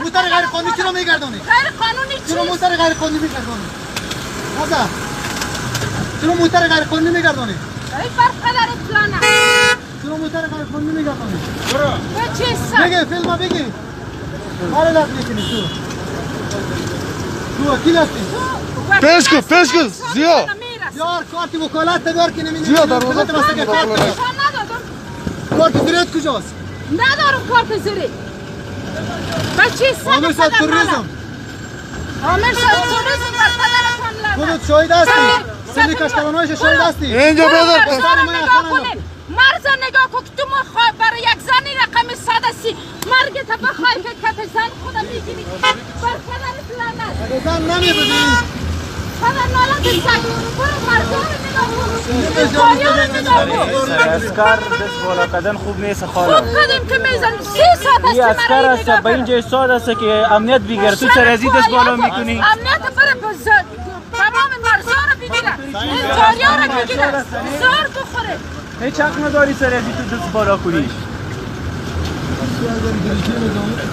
موتر غیر قانونی چرا میگردونی؟ غیر قانونی چی؟ چرا موتر غیر قانونی میگردونی؟ نازا چرا موتر غیر قانونی میگردونی؟ ای بر پدر فلانه چرا موتر غیر قانونی میگردونی؟ به چی سر؟ بگی فیلم بگی کار لازم میکنی تو وکیل هستی پیش کن زیا یار کارت وکالت بیار که نمیدونی زیا در روزا نشان ندادم کارت زیرت کجاست؟ ندارم کارت زیری به چی سر عامر صاحب توریزم عامر صاحب توریزم بر پدرتان لعنت خودت شاهد هستی سری کشترانایش شاهد هستی اینجا برو بذار مرزا رو نگاه کنین مرزا نگاه کن که تو برای یک زنی رقم 130 مرگت بخوای که کف زن خودم میگیری بر پدرت لعنت زن نمیبودی پدر نالت سگ برو مرزا رو نگاه کن پایا رو نگاه کن اسکر دست بالا کردن خوب نیست خاله خوب کدیم که میزنیم 3 ساعت است این که اسکر مرا است به اینجا ایستاد است که امنیت بگیره تو سر از این دست بالا میکنی امنیت بره تمام مرزا رو بگیره این جاریا رو بگیره زار بخوره هیچ حق نداری سر از این تو دست بالا کنی